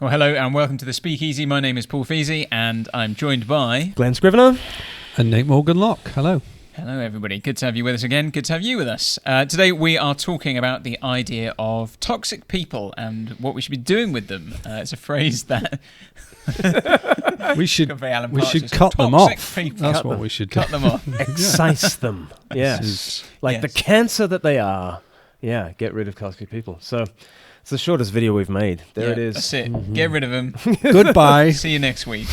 Well, hello and welcome to the Speakeasy. My name is Paul Feesey and I'm joined by... Glen Scrivener. And Morgan Locke. Hello. Hello, everybody. Good to have you with us again. Good to have you with us. Today we are talking about the idea of toxic people and what we should be doing with them. It's a phrase that... we should cut cut them off. People. That's what we should do. Cut them off. Excise them. Yes. Like the cancer that they are. Yeah, get rid of toxic people. So it's the shortest video we've made. There it is. That's it. Mm-hmm. Get rid of them. Goodbye. See you next week.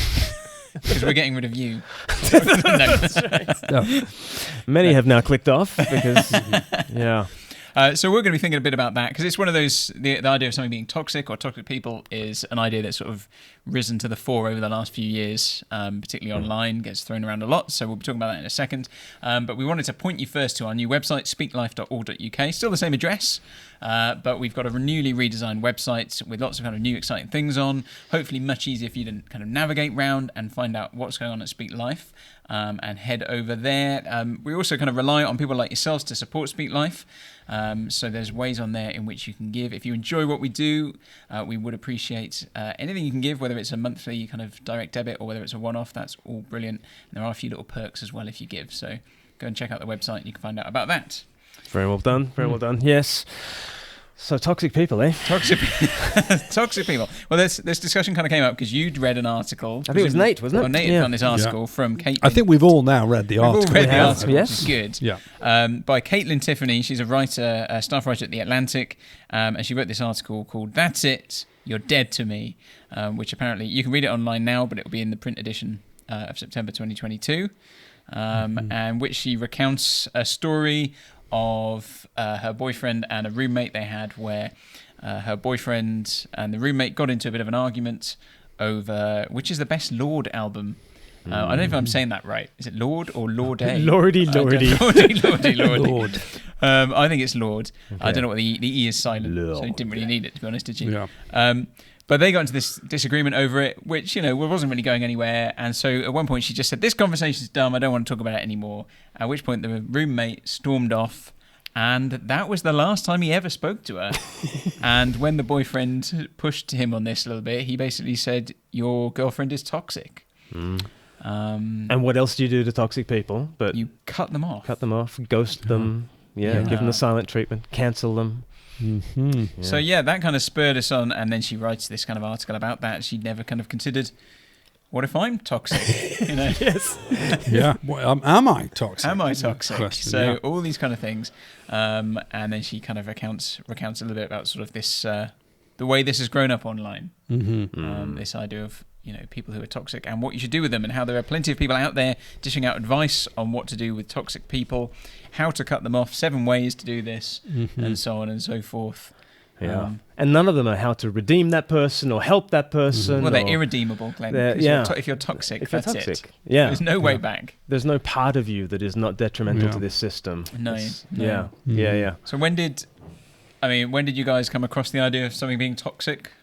Because we're getting rid of you. No, that's right. No. Many have now clicked off because, yeah. So we're going to be thinking a bit about that because it's one of those, the idea of something being toxic or toxic people is an idea that's sort of risen to the fore over the last few years, particularly online, gets thrown around a lot. So we'll be talking about that in a second. But we wanted to point you first to our new website, speaklife.org.uk. Still the same address, but we've got a newly redesigned website with lots of kind of new exciting things on. Hopefully much easier for you to kind of navigate around and find out what's going on at Speak Life. And head over there. We also kind of rely on people like yourselves to support Speak Life. So there's ways on there in which you can give. If you enjoy what we do, we would appreciate anything you can give, whether it's a monthly kind of direct debit or whether it's a one-off. That's all brilliant. And there are a few little perks as well if you give. So go and check out the website and you can find out about that. Very well done. Very well done. Yes. So toxic people, eh? Toxic people. Well, this discussion kind of came up because you'd read an article. I think it was Nate, wasn't it? Well, Nate had done this article from Kaitlyn. I think we've all now read the article. We've all read the article, yes. which is good. Yeah. By Kaitlyn Tiffany. She's a writer, a staff writer at The Atlantic, and she wrote this article called "That's It, You're Dead to Me," which apparently you can read it online now, but it will be in the print edition of September 2022, and which she recounts a story of her boyfriend and a roommate they had where her boyfriend and the roommate got into a bit of an argument over which is the best Lorde album. I don't know if I'm saying that right. Is it Lorde or Lorde? Lordy. Lorde. Lord. I think it's Lorde. Okay. I don't know what the E is silent, Lord. so you didn't really need it, to be honest, did you? Yeah. But they got into this disagreement over it, which, wasn't really going anywhere. And so at one point she just said, "This conversation's dumb. I don't want to talk about it anymore." At which point the roommate stormed off. And that was the last time he ever spoke to her. And when the boyfriend pushed him on this a little bit, he basically said, "Your girlfriend is toxic." And what else do you do to toxic people? But you cut them off. Cut them off, ghost them, give them the silent treatment, cancel them. Mm-hmm. Yeah. So that kind of spurred us on, and then she writes this kind of article about that. She'd never kind of considered, what if I'm toxic? Yes. Yeah. Well, am I toxic? Am I toxic? Question, So yeah. all these kind of things, and then she kind of recounts a little bit about sort of this, the way this has grown up online. Mm-hmm. This idea of people who are toxic and what you should do with them, and how there are plenty of people out there dishing out advice on what to do with toxic people, how to cut them off, 7 ways to do this, and so on and so forth. Yeah. And none of them are how to redeem that person or help that person. Well, they're irredeemable, Glenn. If you're toxic, that's it. Yeah. There's no way back. There's no part of you that is not detrimental to this system. No. Yeah. Mm-hmm. Yeah. So when did you guys come across the idea of something being toxic?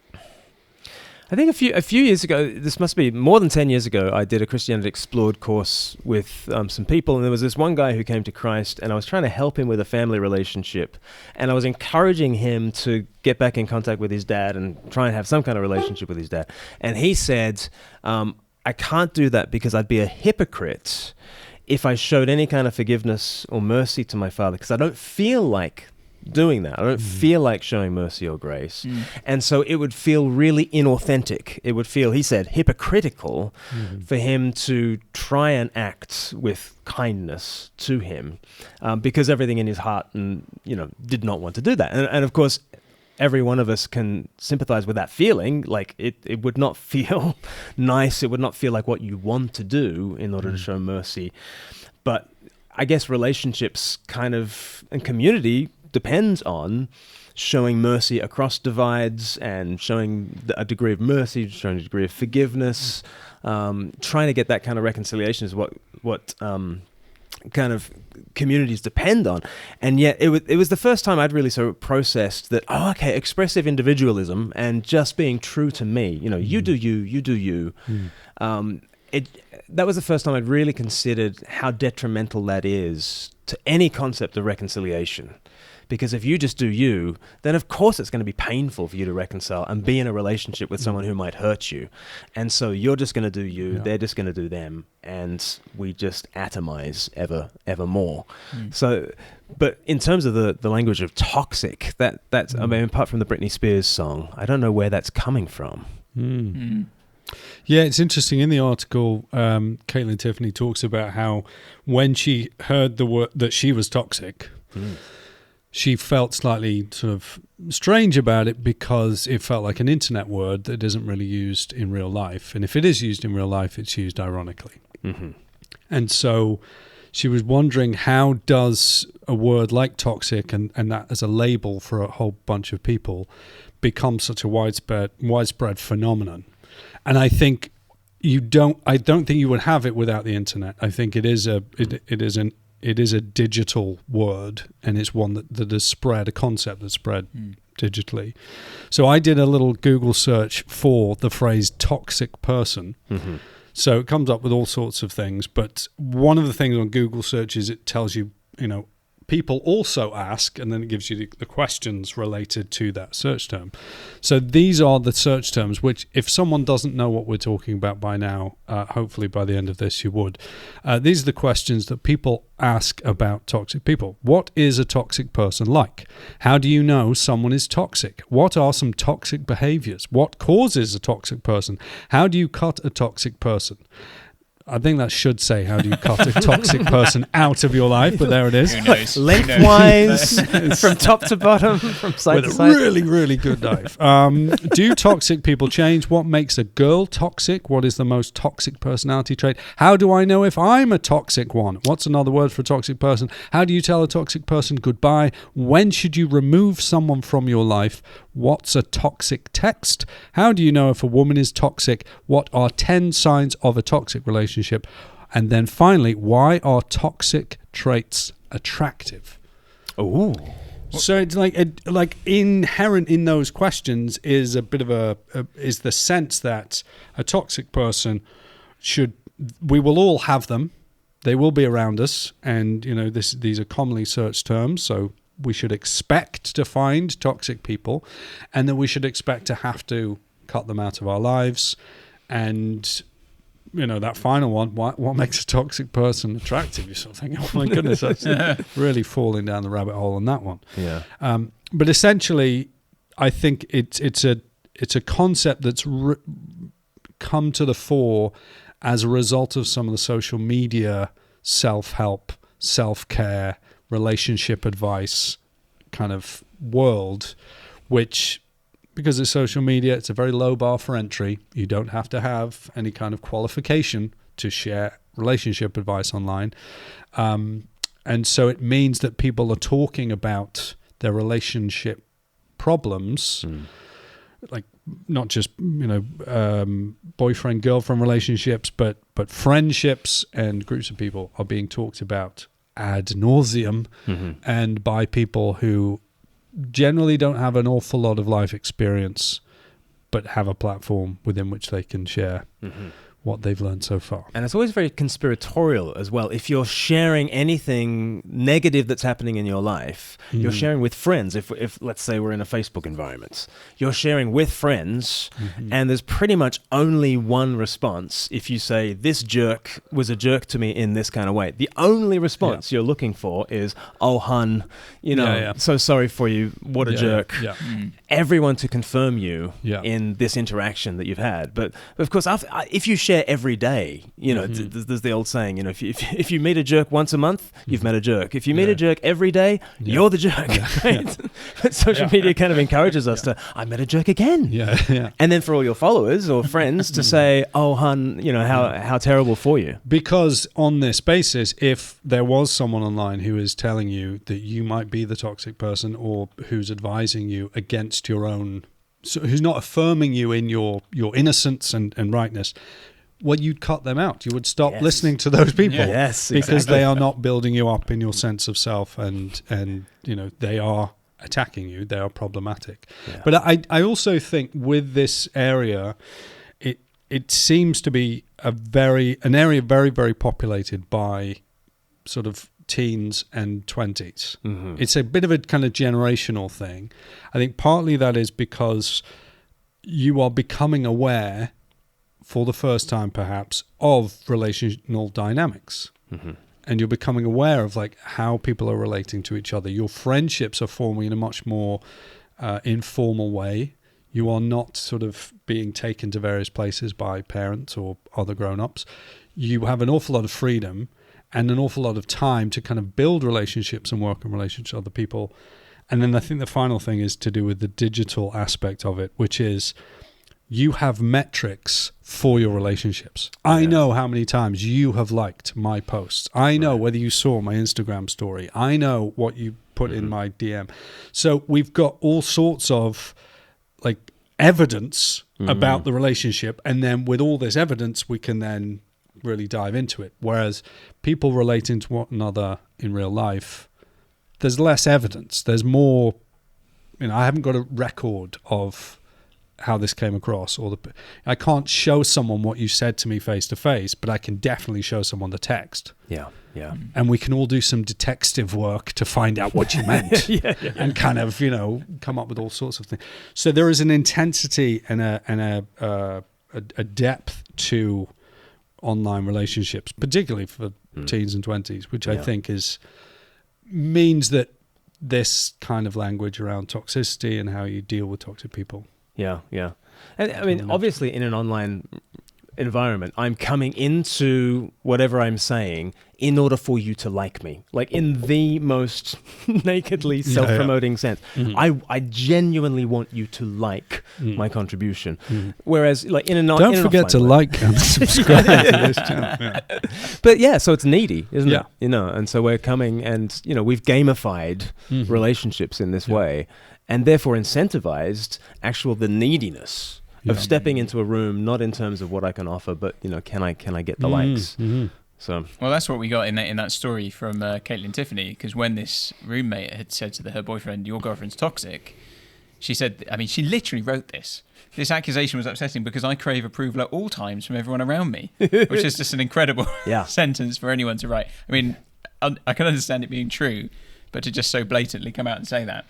I think a few years ago, this must be more than 10 years ago, I did a Christianity Explored course with some people, and there was this one guy who came to Christ, and I was trying to help him with a family relationship, and I was encouraging him to get back in contact with his dad and try and have some kind of relationship with his dad. And he said, I can't do that because I'd be a hypocrite if I showed any kind of forgiveness or mercy to my father, because I don't feel like doing that. I don't feel like showing mercy or grace. And so it would feel really inauthentic. It would feel, he said, hypocritical for him to try and act with kindness to him because everything in his heart did not want to do that. And of course, every one of us can sympathize with that feeling. Like it would not feel nice. It would not feel like what you want to do in order to show mercy. But I guess relationships and community depends on showing mercy across divides and showing a degree of mercy, showing a degree of forgiveness, trying to get that kind of reconciliation is what kind of communities depend on. And yet it was the first time I'd really sort of processed that, expressive individualism and just being true to me, you do you. That was the first time I'd really considered how detrimental that is to any concept of reconciliation. Because if you just do you, then of course it's going to be painful for you to reconcile and be in a relationship with someone who might hurt you. And so you're just going to do you, they're just going to do them, and we just atomize ever more. So, but in terms of the language of toxic, that's I mean, apart from the Britney Spears song, I don't know where that's coming from. Yeah, it's interesting. In the article, Kaitlyn Tiffany talks about how when she heard the word that she was toxic, she felt slightly sort of strange about it because it felt like an internet word that isn't really used in real life. And if it is used in real life, it's used ironically. And so she was wondering, how does a word like toxic and that as a label for a whole bunch of people become such a widespread phenomenon? And I think I don't think you would have it without the internet. I think it is a digital word, and it's one that has spread, a concept that's spread digitally. So I did a little Google search for the phrase toxic person. So it comes up with all sorts of things, but one of the things on Google search is it tells you, people also ask, and then it gives you the questions related to that search term. So these are the search terms, which if someone doesn't know what we're talking about by now, hopefully by the end of this you would. These are the questions that people ask about toxic people. What is a toxic person like? How do you know someone is toxic? What are some toxic behaviors? What causes a toxic person? How do you cut a toxic person? I think that should say, how do you cut a toxic person out of your life? But there it is. Who knows? Lengthwise, from top to bottom, from side With to a side. really, really good knife. Do toxic people change? What makes a girl toxic? What is the most toxic personality trait? How do I know if I'm a toxic one? What's another word for a toxic person? How do you tell a toxic person goodbye? When should you remove someone from your life? What's a toxic text? How do you know if a woman is toxic? What are 10 signs of a toxic relationship? And then finally, why are toxic traits attractive? Ooh. So it's like inherent in those questions is a bit of is the sense that a toxic person we will all have them. They will be around us, and these are commonly searched terms. So we should expect to find toxic people, and then we should expect to have to cut them out of our lives. And that final one, what makes a toxic person attractive? You're sort of thinking, oh my goodness, that's really falling down the rabbit hole on that one. Yeah. But essentially, I think it's a concept that's come to the fore as a result of some of the social media self-help, self-care, relationship advice kind of world, which, because it's social media, it's a very low bar for entry. You don't have to have any kind of qualification to share relationship advice online. And so it means that people are talking about their relationship problems, like not just, boyfriend, girlfriend relationships, but friendships and groups of people are being talked about ad nauseum, and by people who generally don't have an awful lot of life experience, but have a platform within which they can share what they've learned so far. And it's always very conspiratorial as well. If you're sharing anything negative that's happening in your life, you're sharing with friends. If let's say we're in a Facebook environment, you're sharing with friends, and there's pretty much only one response. If you say, this jerk was a jerk to me in this kind of way, the only response you're looking for is, oh, hun, so sorry for you. What a jerk. Yeah. Everyone to confirm you in this interaction that you've had. But of course, if you share every day, there's the old saying, if you meet a jerk once a month, you've met a jerk. If you meet a jerk every day, you're the jerk. Right? But social media kind of encourages us to, I met a jerk again. And then for all your followers or friends to say, oh, hun, how terrible for you. Because on this basis, if there was someone online who is telling you that you might be the toxic person, or who's advising you against your own, so who's not affirming you in your innocence and rightness, well, you'd cut them out. You would stop listening to those people. Yes, because they are not building you up in your sense of self, and they are attacking you. They are problematic. Yeah. But I also think with this area, it seems to be an area very, very populated by sort of teens and 20s. It's a bit of a kind of generational thing. I think partly that is because you are becoming aware for the first time perhaps of relational dynamics. And you're becoming aware of like how people are relating to each other. Your friendships are forming in a much more informal way. You are not sort of being taken to various places by parents or other grown-ups. You have an awful lot of freedom and an awful lot of time to kind of build relationships and work in relationships with other people. And then I think the final thing is to do with the digital aspect of it, which is you have metrics for your relationships. I know how many times you have liked my posts. I know whether you saw my Instagram story. I know what you put in my DM. So we've got all sorts of like evidence about the relationship. And then with all this evidence, we can then really dive into it. Whereas people relating to one another in real life, there's less evidence. There's more, I haven't got a record of how this came across, I can't show someone what you said to me face to face, but I can definitely show someone the text. Yeah. And we can all do some detective work to find out what you meant, and kind of come up with all sorts of things. So there is an intensity and a depth to online relationships, particularly for teens and 20s, which I think means that this kind of language around toxicity and how you deal with toxic people. Yeah. And I mean, obviously in an online environment, I'm coming into whatever I'm saying in order for you to like me, like in the most nakedly self-promoting sense. I genuinely want you to like my contribution. Whereas like don't forget to like and subscribe to this channel. But yeah, so it's needy, isn't it? And so we're coming and, we've gamified relationships in this way, and therefore incentivized the neediness of stepping into a room, not in terms of what I can offer, but can I get the likes? So well, that's what we got in that story from Kaitlyn Tiffany, because when this roommate had said to her boyfriend, "Your girlfriend's toxic," she said, she literally wrote this. This accusation was upsetting because I crave approval at all times from everyone around me, which is just an incredible sentence for anyone to write. I mean, I can understand it being true, but to just so blatantly come out and say that,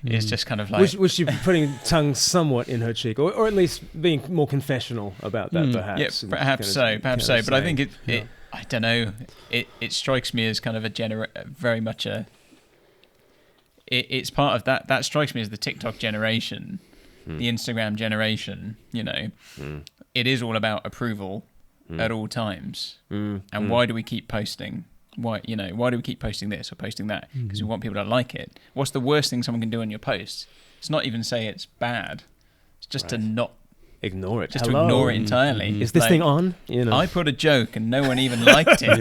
is just kind of like... Was she putting tongue somewhat in her cheek, or at least being more confessional about that, perhaps? Yeah, perhaps so. But I think it I don't know. It strikes me as kind of very much a... It's part of that. That strikes me as the TikTok generation, the Instagram generation. It is all about approval at all times. And why do we keep posting? Why do we keep posting this or posting that? Because we want people to like it. What's the worst thing someone can do on your post? It's not even say it's bad. It's just to not ignore it. Just to ignore it entirely. Is this thing on? I put a joke and no one even liked it.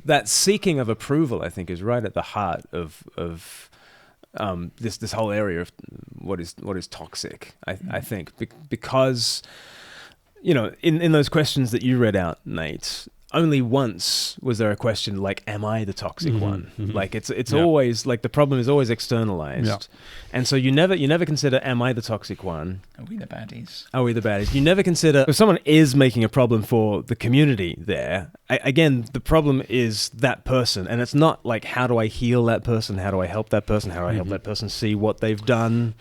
That seeking of approval, I think, is right at the heart of this whole area of what is toxic. I think because in those questions that you read out, Nate, only once was there a question like, am I the toxic one? Like it's always like the problem is always externalized. And so you never consider, am I the toxic one? Are we the baddies? You never consider if someone is making a problem for the community there. Again, the problem is that person, and it's not like, how do I heal that person? How do I help that person? How do I help that person see what they've done?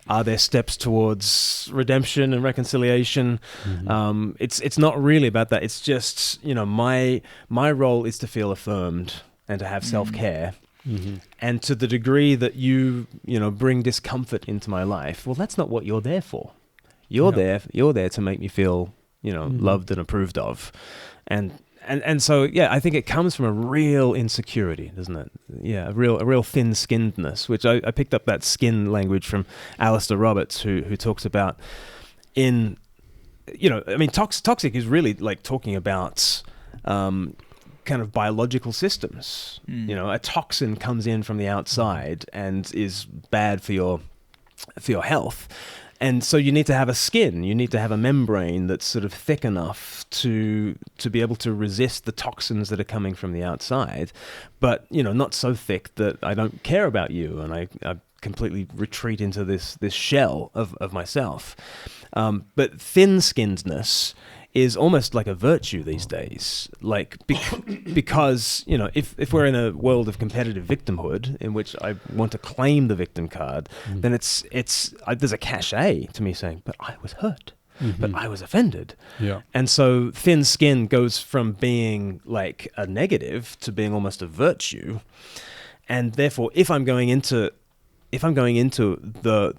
Are there steps towards redemption and reconciliation? It's not really about that. It's just, my role is to feel affirmed and to have self-care. And to the degree that you bring discomfort into my life, well, that's not what you're there for. You're there to make me feel, loved and approved of. And so, I think it comes from a real insecurity, doesn't it? Yeah, a real thin-skinnedness, which I picked up that skin language from Alistair Roberts, who talks about toxic is really like talking about kind of biological systems. A toxin comes in from the outside and is bad for your health. And so you need to have a skin, you need to have a membrane that's sort of thick enough to be able to resist the toxins that are coming from the outside, but, not so thick that I don't care about you and I completely retreat into this shell of myself. But thin-skinnedness is almost like a virtue these days. Like because if we're in a world of competitive victimhood in which I want to claim the victim card, then there's a cachet to me saying, but I was hurt. But I was offended. Yeah. And so thin skin goes from being like a negative to being almost a virtue. And therefore, if I'm going into the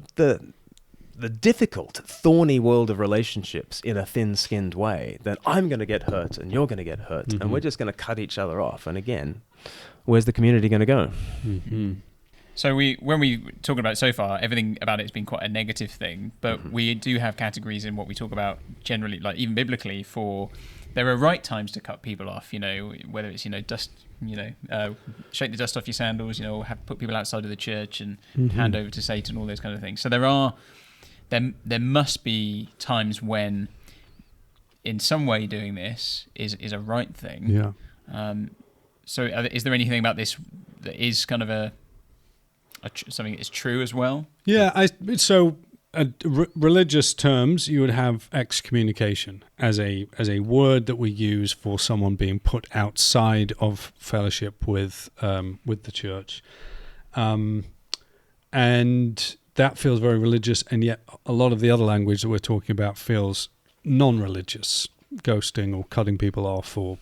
difficult, thorny world of relationships in a thin-skinned way, then I'm going to get hurt and you're going to get hurt. And we're just going to cut each other off. And again, where's the community going to go? So when we talking about it so far, everything about it has been quite a negative thing, but we do have categories in what we talk about generally, like even biblically, for there are right times to cut people off, whether it's, dust, shake the dust off your sandals, or put people outside of the church and hand over to Satan, all those kind of things. So there must be times when in some way doing this is a right thing. Yeah. So is there anything about this that is kind of something that's true as well? Yeah, religious terms, you would have excommunication as a word that we use for someone being put outside of fellowship with the church, and that feels very religious, and yet a lot of the other language that we're talking about feels non-religious, ghosting or cutting people off or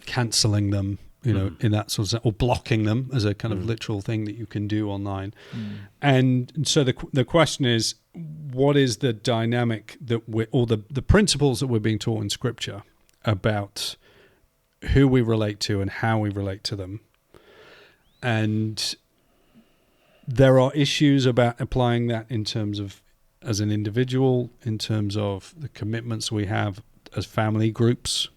cancelling them. In that sort of sense, or blocking them as a kind of literal thing that you can do online. And so the question is, what is the dynamic or the principles that we're being taught in Scripture about who we relate to and how we relate to them? And there are issues about applying that in terms of as an individual, in terms of the commitments we have as family groups,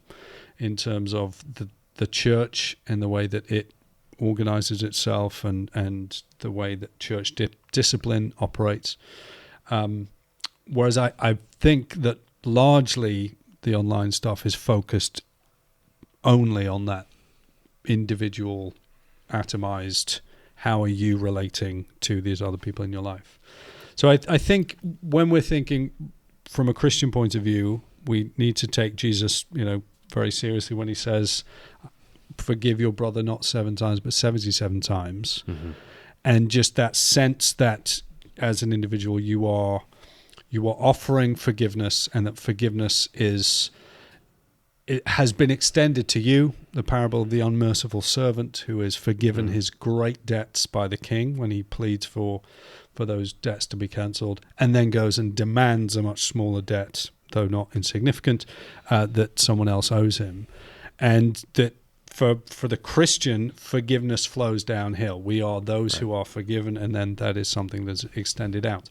in terms of the church and the way that it organizes itself and the way that church discipline operates. Whereas I think that largely the online stuff is focused only on that individual, atomized, how are you relating to these other people in your life? So I think when we're thinking from a Christian point of view, we need to take Jesus, very seriously when he says, forgive your brother not 7 times but 77 times. And just that sense that as an individual you are offering forgiveness, and that forgiveness it has been extended to you. The parable of the unmerciful servant who is forgiven his great debts by the king when he pleads for those debts to be cancelled, and then goes and demands a much smaller debt, though not insignificant, that someone else owes him. And that for the Christian, forgiveness flows downhill. We are those who are forgiven, and then that is something that's extended out.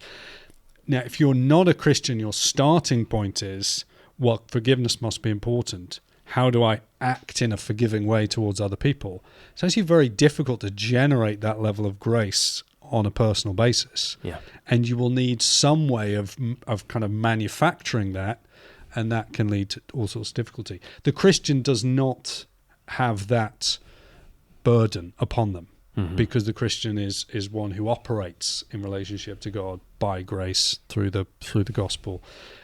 Now, if you're not a Christian, your starting point is, well, forgiveness must be important. How do I act in a forgiving way towards other people? It's actually very difficult to generate that level of grace on a personal basis. Yeah. And you will need some way of kind of manufacturing that, and that can lead to all sorts of difficulty. The Christian does not have that burden upon them, because the Christian is one who operates in relationship to God by grace through the gospel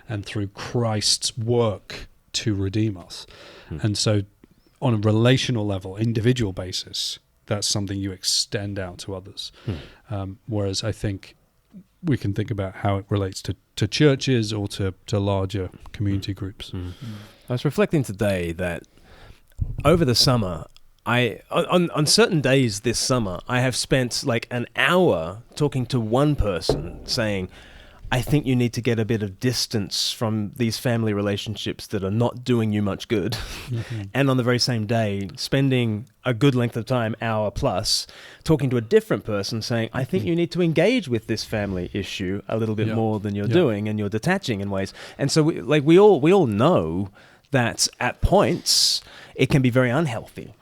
and through Christ's work to redeem us. And so on a relational level, individual basis, that's something you extend out to others. Whereas I think we can think about how it relates to churches or to larger community groups. I was reflecting today that over the summer, on certain days this summer, I have spent like an hour talking to one person saying, I think you need to get a bit of distance from these family relationships that are not doing you much good. And on the very same day, spending a good length of time, hour plus, talking to a different person saying, I think you need to engage with this family issue a little bit more than you're doing, and you're detaching in ways. And so we all know that at points it can be very unhealthy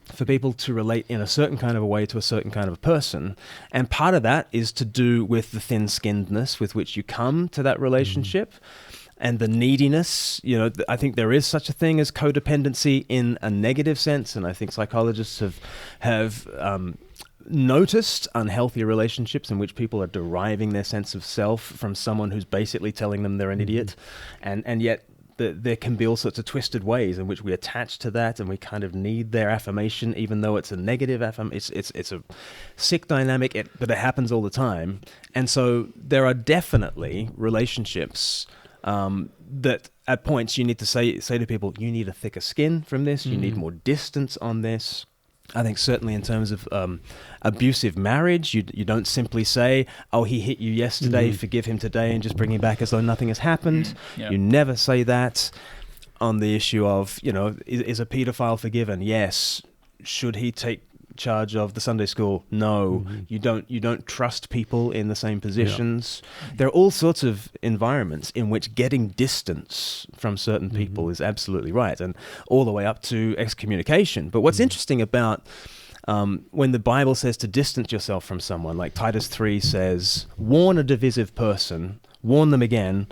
for people to relate in a certain kind of a way to a certain kind of a person. And part of that is to do with the thin-skinnedness with which you come to that relationship and the neediness. I think there is such a thing as codependency in a negative sense, and I think psychologists have noticed unhealthy relationships in which people are deriving their sense of self from someone who's basically telling them they're an idiot, and yet there can be all sorts of twisted ways in which we attach to that, and we kind of need their affirmation, even though it's a negative affirmation. It's a sick dynamic, but it happens all the time. And so there are definitely relationships that at points you need to say to people, you need a thicker skin from this, you need more distance on this. I think certainly in terms of abusive marriage, you don't simply say, oh, he hit you yesterday, forgive him today, and just bring him back as though nothing has happened. Yeah. You never say that. On the issue of, is a pedophile forgiven? Yes. Should he take charge of the Sunday school? No. You don't trust people in the same positions. Yeah. There are all sorts of environments in which getting distance from certain people is absolutely right, and all the way up to excommunication. But what's interesting about when the Bible says to distance yourself from someone, like Titus 3 says, warn a divisive person, warn them again,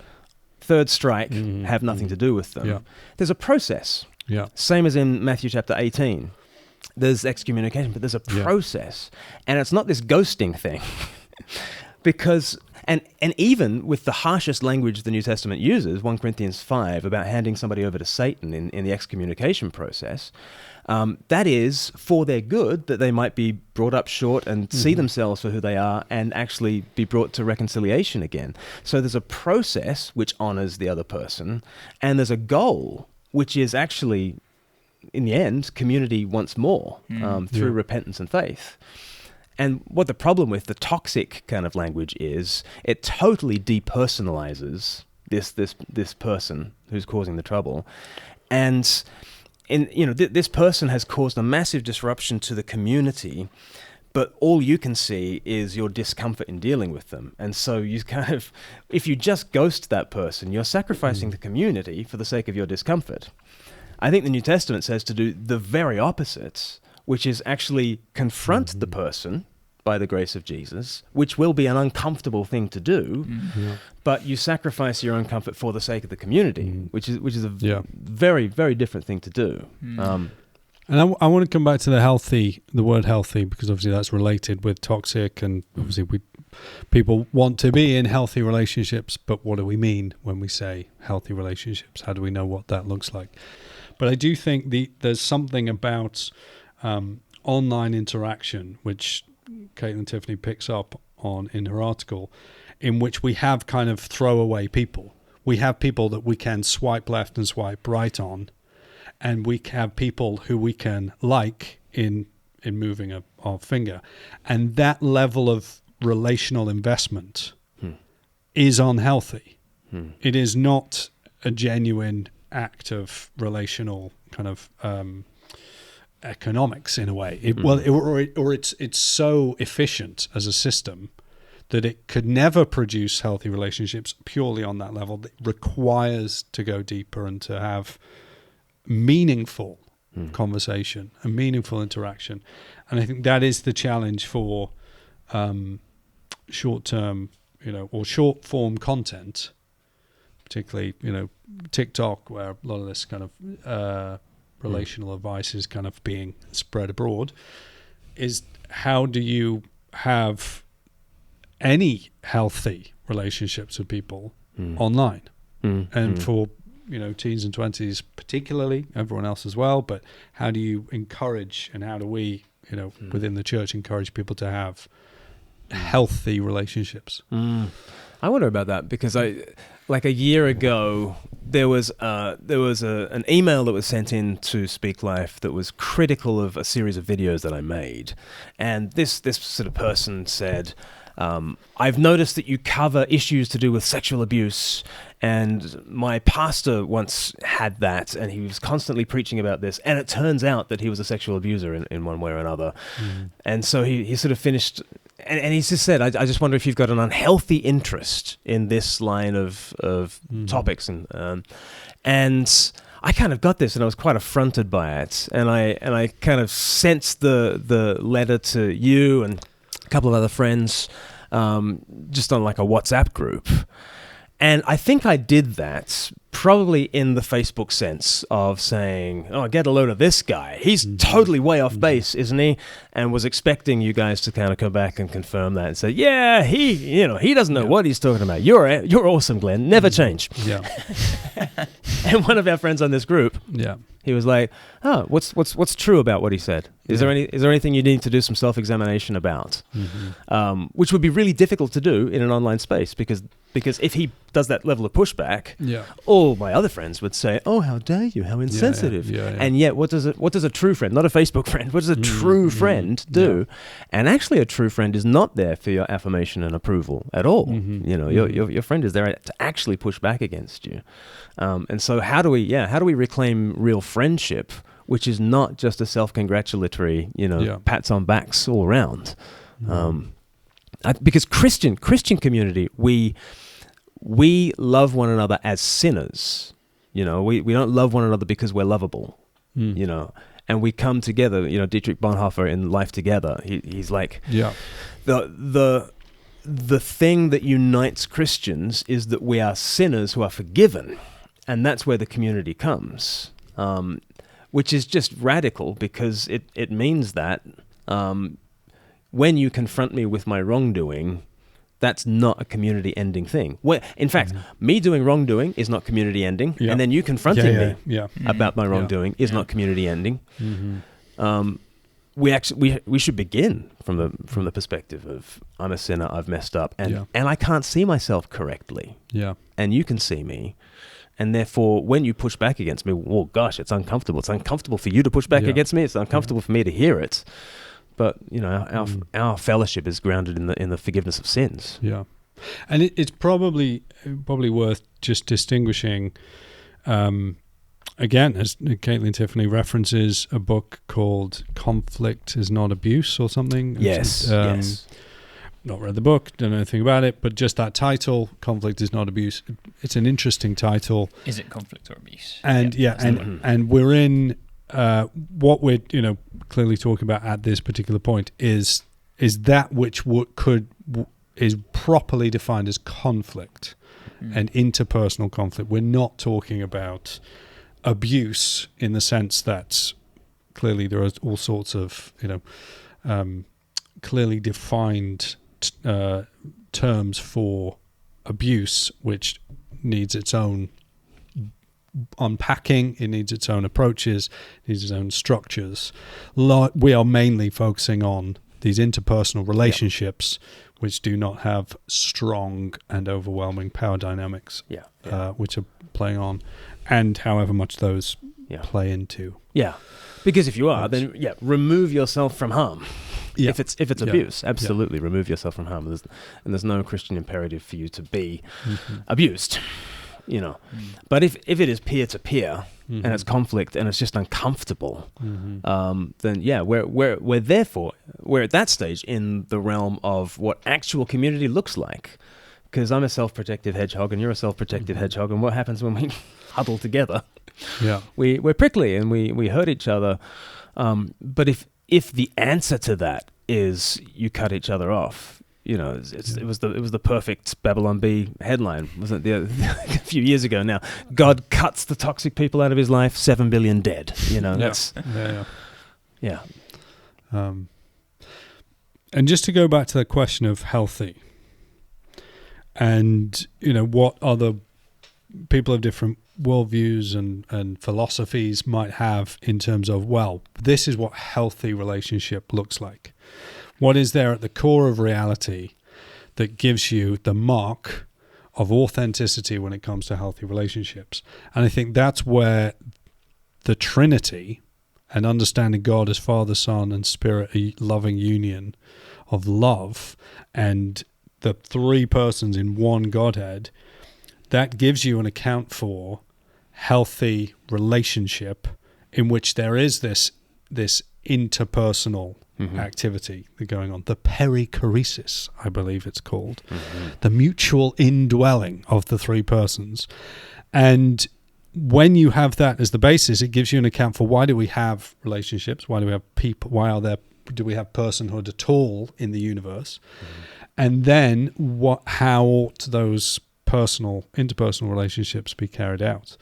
third strike, have nothing to do with them. Yeah. There's a process. Yeah. Same as in Matthew chapter 18. There's excommunication, but there's a process. And it's not this ghosting thing. Because, and even with the harshest language the New Testament uses, 1 Corinthians 5, about handing somebody over to Satan in the excommunication process, that is for their good, that they might be brought up short and see themselves for who they are and actually be brought to reconciliation again. So there's a process which honors the other person, and there's a goal which is actually, in the end, community once more through repentance and faith. And what the problem with the toxic kind of language is, it totally depersonalizes this person who's causing the trouble. And this person has caused a massive disruption to the community, but all you can see is your discomfort in dealing with them. And so you kind of, if you just ghost that person, you're sacrificing the community for the sake of your discomfort. I think the New Testament says to do the very opposite, which is actually confront the person by the grace of Jesus, which will be an uncomfortable thing to do, but you sacrifice your own comfort for the sake of the community, which is a very, very different thing to do. And I want to come back to the word healthy, because obviously that's related with toxic, and obviously people want to be in healthy relationships, but what do we mean when we say healthy relationships? How do we know what that looks like? But I do think there's something about online interaction, which Kaitlyn Tiffany picks up on in her article, in which we have kind of throwaway people. We have people that we can swipe left and swipe right on, and we have people who we can like in moving our finger. And that level of relational investment is unhealthy. It is not a genuine act of relational kind of economics in a way. It's so efficient as a system that it could never produce healthy relationships purely on that level. It requires to go deeper and to have meaningful conversation and meaningful interaction. And I think that is the challenge for short-term, or short-form content, particularly, TikTok, where a lot of this kind of relational advice is kind of being spread abroad, is how do you have any healthy relationships with people online? And for teens and 20s particularly, everyone else as well, but how do you encourage, and how do we within the church encourage people to have healthy relationships? I wonder about that, because like a year ago, there was an email that was sent in to Speak Life that was critical of a series of videos that I made, and this sort of person said, I've noticed that you cover issues to do with sexual abuse, and my pastor once had that, and he was constantly preaching about this, and it turns out that he was a sexual abuser in one way or another. And so he sort of finished, and he just said, I just wonder if you've got an unhealthy interest in this line of topics. And I kind of got this, and I was quite affronted by it, and I kind of sent the letter to you and a couple of other friends, just on like a WhatsApp group. And I think I did that probably in the Facebook sense of saying, oh, get a load of this guy. He's totally way off base, isn't he? And was expecting you guys to kind of come back and confirm that and say, yeah, he doesn't know what he's talking about. You're awesome, Glenn. Never change. Yeah. And one of our friends on this group, he was like, "Oh, what's true about what he said? Is there anything you need to do some self-examination about?" Which would be really difficult to do in an online space because if he does that level of pushback, all my other friends would say, "Oh, how dare you? How insensitive!" And yet, what does a true friend, not a Facebook friend, what does a true friend do? And actually, a true friend is not there for your affirmation and approval at all. Your friend is there to actually push back against you. And so, how do we reclaim real friendship, which is not just a self-congratulatory, pats on backs all around? Because Christian community, we love one another as sinners. We don't love one another because we're lovable. And we come together. Dietrich Bonhoeffer in Life Together, he's like, the thing that unites Christians is that we are sinners who are forgiven, and that's where the community comes. Which is just radical because it means that when you confront me with my wrongdoing, that's not a community ending thing. In fact, me doing wrongdoing is not community ending, and then you confronting me about my wrongdoing is not community ending. We should begin from the perspective of I'm a sinner, I've messed up, and I can't see myself correctly. And you can see me. And therefore, when you push back against me, well, gosh, it's uncomfortable. It's uncomfortable for you to push back against me. It's uncomfortable for me to hear it. But our fellowship is grounded in the forgiveness of sins. Yeah, and it's probably worth just distinguishing. Again, as Kaitlyn Tiffany references a book called "Conflict Is Not Abuse" or something. Yes. Not read the book, don't know anything about it, but just that title, Conflict is Not Abuse, it's an interesting title. Is it conflict or abuse? And and we're in what we're clearly talking about at this particular point is that which is properly defined as conflict and interpersonal conflict. We're not talking about abuse in the sense that clearly there are all sorts of clearly defined terms for abuse, which needs its own unpacking, it needs its own approaches, it needs its own structures. We are mainly focusing on these interpersonal relationships which do not have strong and overwhelming power dynamics which are playing on, and however much those play into. Because if you are, then remove yourself from harm. If it's abuse, absolutely remove yourself from harm. There's no Christian imperative for you to be abused, But if it is peer to peer and it's conflict and it's just uncomfortable, then we're at that stage in the realm of what actual community looks like. Because I'm a self-protective hedgehog and you're a self-protective hedgehog, and what happens when we huddle together? We're prickly and we hurt each other. But if the answer to that is you cut each other off, it was the perfect Babylon Bee headline, wasn't it? A few years ago now, God cuts the toxic people out of his life, 7 billion dead. That's and just to go back to the question of healthy, and what other people of different worldviews and philosophies might have in terms of, well, this is what healthy relationship looks like. What is there at the core of reality that gives you the mark of authenticity when it comes to healthy relationships? And I think that's where the Trinity and understanding God as Father, Son, and Spirit, a loving union of love, and the three persons in one Godhead, that gives you an account for healthy relationship in which there is this interpersonal activity going on. The perichoresis, I believe it's called. The mutual indwelling of the three persons. And when you have that as the basis, it gives you an account for why do we have relationships? Why do we have people? Do we have personhood at all in the universe? And then how ought those interpersonal relationships be carried out?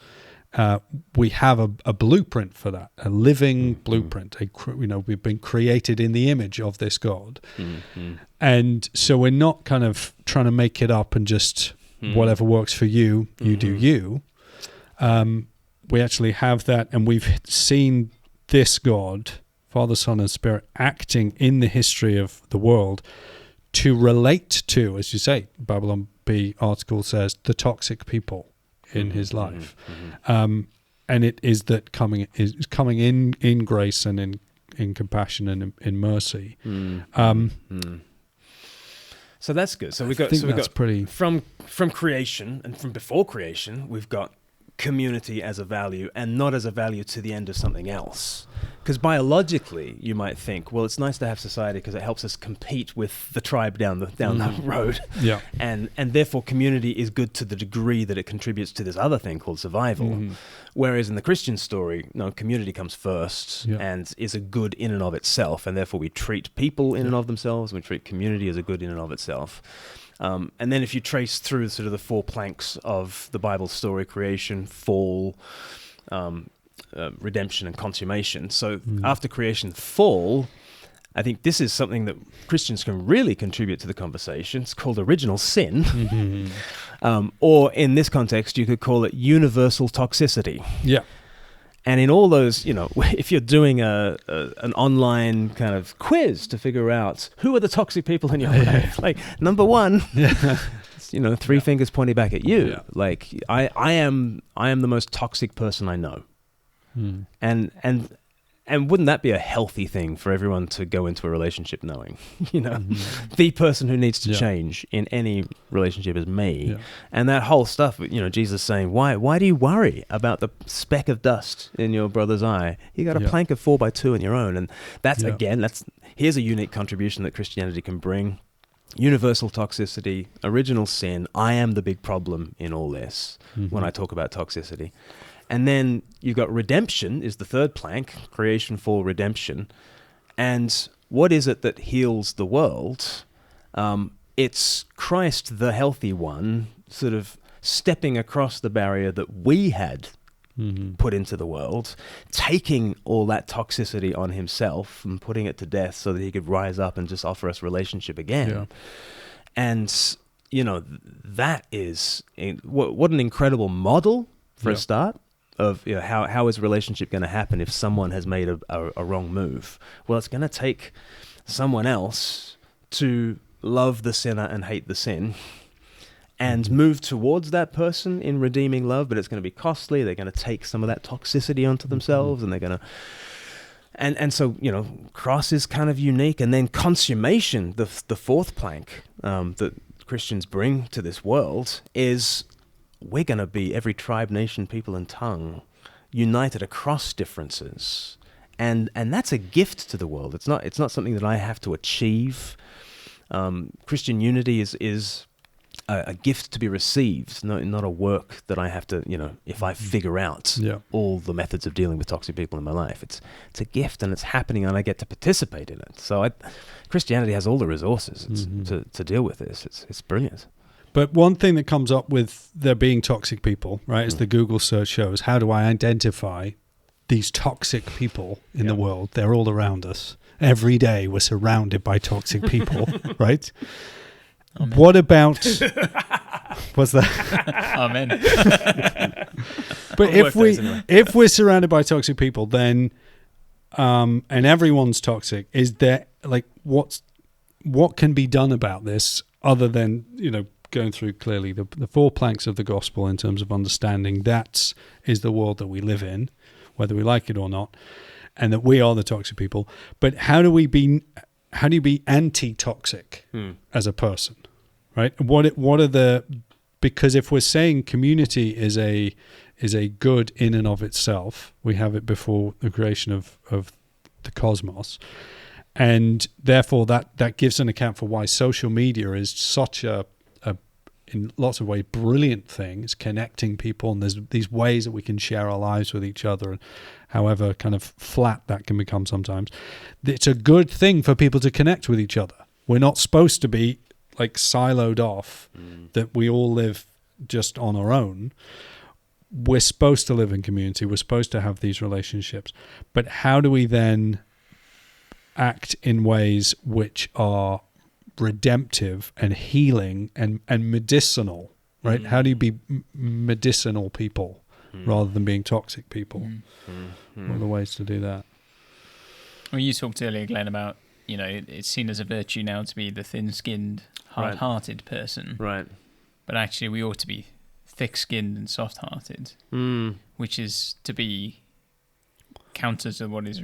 We have a blueprint for that, a living blueprint. We've been created in the image of this God, and so we're not kind of trying to make it up and just whatever works for you, you do you. We actually have that, and we've seen this God, Father, Son, and Spirit, acting in the history of the world to relate to, as you say, Babylon B article says, the toxic people in his life. And it is that coming in grace and in compassion and in mercy. So that's good. So we've got pretty from creation and from before creation, we've got community as a value and not as a value to the end of something else. Because biologically, you might think, well, it's nice to have society because it helps us compete with the tribe down the road. Yeah. And therefore community is good to the degree that it contributes to this other thing called survival. Whereas in the Christian story, no, community comes first and is a good in and of itself, and therefore we treat people in and of themselves, and we treat community as a good in and of itself. And then if you trace through sort of the 4 planks of the Bible story, creation, fall, redemption, and consummation. So after creation, fall, I think this is something that Christians can really contribute to the conversation. It's called original sin. Or in this context, you could call it universal toxicity. Yeah. And in all those, if you're doing an online kind of quiz to figure out who are the toxic people in your life, like number 1, 3 fingers pointing back at you. Yeah. Like I am the most toxic person I know. And wouldn't that be a healthy thing for everyone to go into a relationship knowing, the person who needs to change in any relationship is me. Yeah. And that whole stuff, Jesus saying, why do you worry about the speck of dust in your brother's eye? You got a plank of 4x2 in your own. And that's, here's a unique contribution that Christianity can bring. Universal toxicity, original sin. I am the big problem in all this when I talk about toxicity. And then you've got redemption is the third plank, creation, fall, redemption. And what is it that heals the world? It's Christ, the healthy one, sort of stepping across the barrier that we had put into the world, taking all that toxicity on himself and putting it to death so that he could rise up and just offer us relationship again. Yeah. And, that is, what an incredible model for a start. Of how is relationship going to happen if someone has made a wrong move? Well, it's going to take someone else to love the sinner and hate the sin and move towards that person in redeeming love, but it's going to be costly. They're going to take some of that toxicity onto themselves, and they're going to... And so, cross is kind of unique. And then consummation, the fourth plank that Christians bring to this world is... we're going to be every tribe, nation, people, and tongue united across differences, and that's a gift to the world. It's not something that I have to achieve. Christian unity is a gift to be received, not a work that I have to. If I figure out all the methods of dealing with toxic people in my life, it's a gift, and it's happening, and I get to participate in it. So Christianity has all the resources to deal with this. It's brilliant. But one thing that comes up with there being toxic people, right, as the Google search shows, how do I identify these toxic people in the world? They're all around us. Every day we're surrounded by toxic people, right? Amen. What about... What's that? Amen. But if we're surrounded by toxic people, then, and everyone's toxic, is there, what can be done about this other than, going through clearly the 4 planks of the gospel in terms of understanding that is the world that we live in, whether we like it or not, and that we are the toxic people. But how do you be anti-toxic as a person, right? Because if we're saying community is a good in and of itself, we have it before the creation of the cosmos, and therefore that gives an account for why social media is such a in lots of ways brilliant thing. It's connecting people, and there's these ways that we can share our lives with each other, and however kind of flat that can become sometimes. It's a good thing for people to connect with each other. We're not supposed to be siloed off, that we all live just on our own. We're supposed to live in community. We're supposed to have these relationships. But how do we then act in ways which are redemptive and healing and medicinal, right? How do you be medicinal people rather than being toxic people. Mm-hmm. What are the ways to do that? Well, you talked earlier, Glenn, about, it's seen as a virtue now to be the thin-skinned, hard-hearted person. Right. But actually, we ought to be thick-skinned and soft-hearted, which is to be counter to what is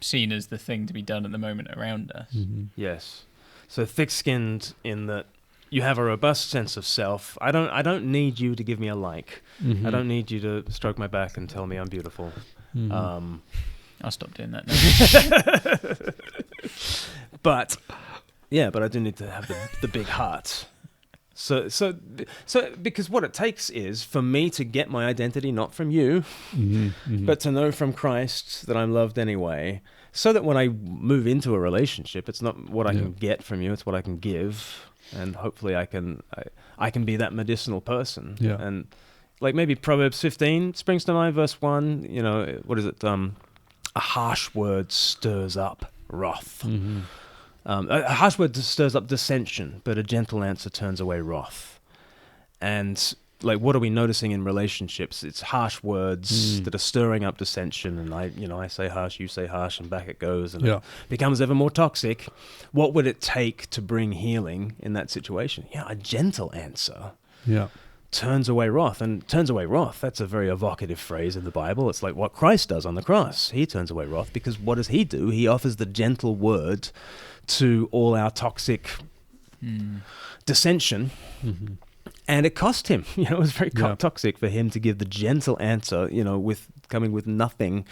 seen as the thing to be done at the moment around us. Mm-hmm. Yes. So thick-skinned in that you have a robust sense of self. I don't need you to give me a like. Mm-hmm. I don't need you to stroke my back and tell me I'm beautiful. Mm-hmm. I'll stop doing that now. But I do need to have the big heart. So because what it takes is for me to get my identity not from you, but to know from Christ that I'm loved anyway, so that when I move into a relationship, it's not what I can get from you, it's what I can give, and hopefully I can be that medicinal person. Yeah. And like maybe Proverbs 15 springs to mind, verse 1, what is it? A harsh word stirs up wrath. Mm-hmm. A harsh word stirs up dissension, but a gentle answer turns away wrath. And like, what are we noticing in relationships? It's harsh words that are stirring up dissension, and I say harsh, you say harsh, and back it goes, and it becomes ever more toxic. What would it take to bring healing in that situation? Yeah, a gentle answer. Yeah. Turns away wrath. And turns away wrath, that's a very evocative phrase in the Bible. It's like what Christ does on the cross. He turns away wrath because what does he do? He offers the gentle word to all our toxic dissension. Mm-hmm. And it cost him. It was very toxic for him to give the gentle answer, with coming with nothing,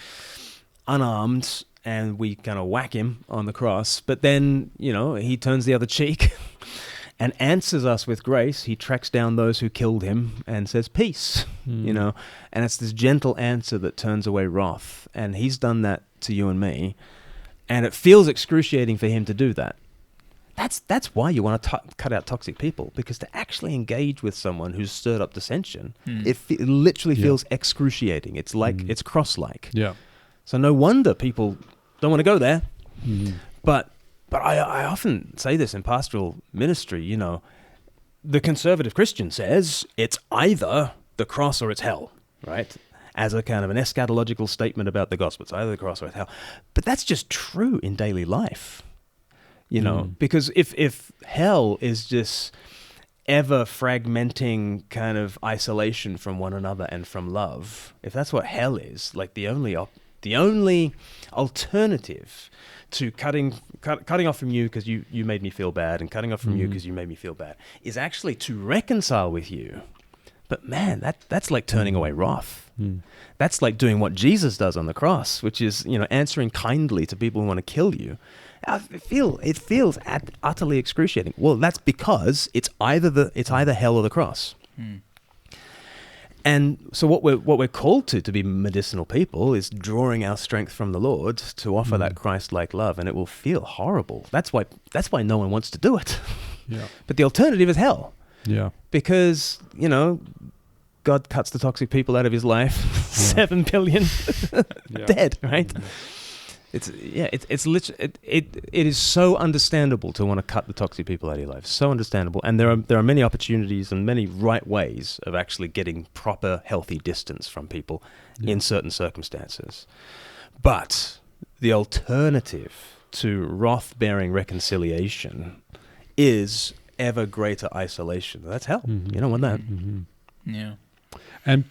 unarmed, and we kind of whack him on the cross. But then, he turns the other cheek and answers us with grace. He tracks down those who killed him and says, peace, and it's this gentle answer that turns away wrath. And he's done that to you and me. And it feels excruciating for him to do that. That's why you want to cut out toxic people, because to actually engage with someone who's stirred up dissension, it literally feels excruciating. It's like, it's cross-like. Yeah. So no wonder people don't want to go there. But I often say this in pastoral ministry, the conservative Christian says it's either the cross or it's hell, right? As a kind of an eschatological statement about the gospel. It's either the cross or it's hell. But that's just true in daily life, because if hell is just ever fragmenting kind of isolation from one another and from love, if that's what hell is, like the only alternative to cutting off from you because you made me feel bad, and cutting off from you because you made me feel bad, is actually to reconcile with you. But man, that's like turning away wrath. That's like doing what Jesus does on the cross, which is answering kindly to people who want to kill you. It feels utterly excruciating. Well, that's because it's either hell or the cross. And so what we're called to be medicinal people is drawing our strength from the Lord to offer that Christ-like love, and it will feel horrible. That's why no one wants to do it. Yeah. But the alternative is hell. Yeah. Because, God cuts the toxic people out of his life. 7 billion dead, right? It's literally it is so understandable to want to cut the toxic people out of your life. So understandable, and there are many opportunities and many right ways of actually getting proper, healthy distance from people in certain circumstances. But the alternative to wrath-bearing reconciliation is ever greater isolation. That's hell. You don't want that. Yeah. And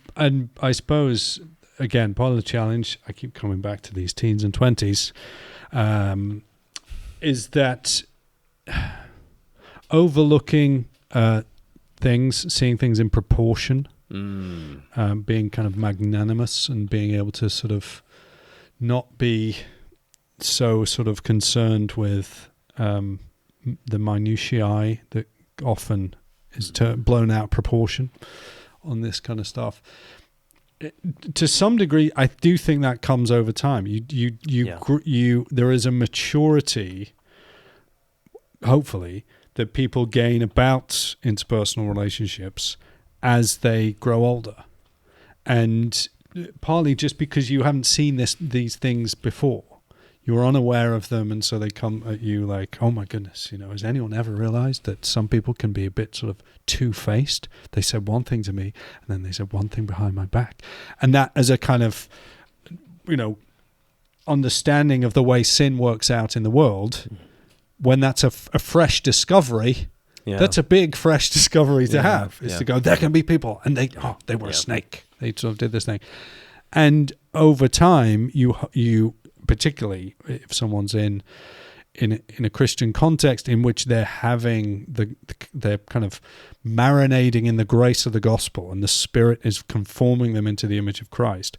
I suppose, again, part of the challenge, I keep coming back to these teens and 20s, is that overlooking things, seeing things in proportion, being kind of magnanimous and being able to sort of not be so sort of concerned with the minutiae that often is blown out of proportion on this kind of stuff. To some degree, I do think that comes over time. There is a maturity, hopefully, that people gain about interpersonal relationships as they grow older, and partly just because you haven't seen these things before. you're unaware of them, and so they come at you like, oh my goodness, has anyone ever realized that some people can be a bit sort of two-faced? They said one thing to me, and then they said one thing behind my back. And that as a kind of, understanding of the way sin works out in the world, when that's a fresh discovery, that's a big fresh discovery to have, is to go, there can be people, and they were a snake. They sort of did this thing. And over time, you particularly if someone's in a Christian context in which they're having they're kind of marinating in the grace of the gospel, and the Spirit is conforming them into the image of Christ,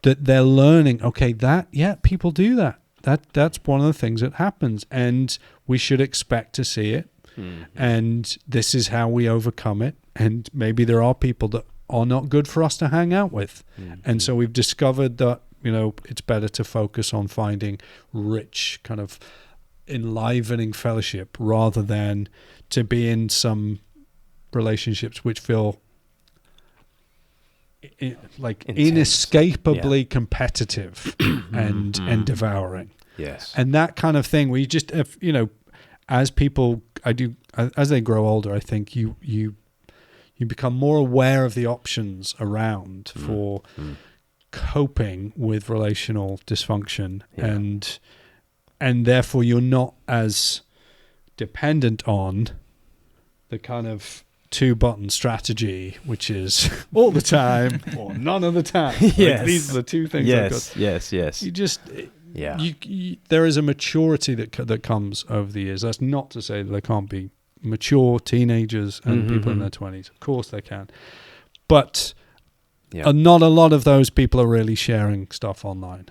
that they're learning, okay, people do that. That's one of the things that happens, and we should expect to see it. And this is how we overcome it. And maybe there are people that are not good for us to hang out with. And so we've discovered that, it's better to focus on finding rich, kind of enlivening fellowship rather than to be in some relationships which feel like intense, inescapably competitive and devouring. Yes. And that kind of thing where you just, as people, as they grow older, I think you become more aware of the options around for coping with relational dysfunction, and therefore you're not as dependent on the kind of 2-button strategy, which is all the time or none of the time. Yes. These are the two things. Yes. You just... there is a maturity that comes over the years. That's not to say that there can't be mature teenagers and people in their 20s. Of course they can. But not a lot of those people are really sharing stuff online.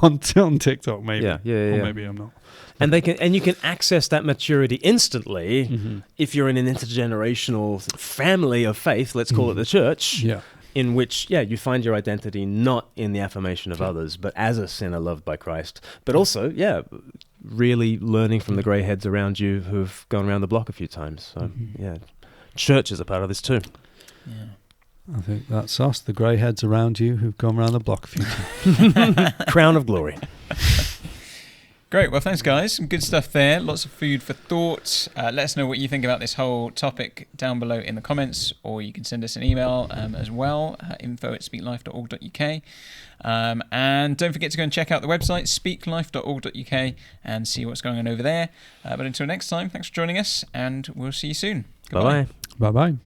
on TikTok, maybe. Or maybe I'm not. And you can access that maturity instantly if you're in an intergenerational family of faith, let's call it the church. Yeah. In which, you find your identity not in the affirmation of others, but as a sinner loved by Christ. But also, really learning from the grey heads around you who've gone around the block a few times. So, church is a part of this too. Yeah. I think that's us, the grey heads around you who've gone around the block a few times. Crown of glory. Great. Well, thanks, guys. Some good stuff there. Lots of food for thought. Let us know what you think about this whole topic down below in the comments, or you can send us an email as well, info@speaklife.org.uk. And don't forget to go and check out the website, speaklife.org.uk, and see what's going on over there. But until next time, thanks for joining us, and we'll see you soon. Goodbye. Bye-bye. Bye-bye.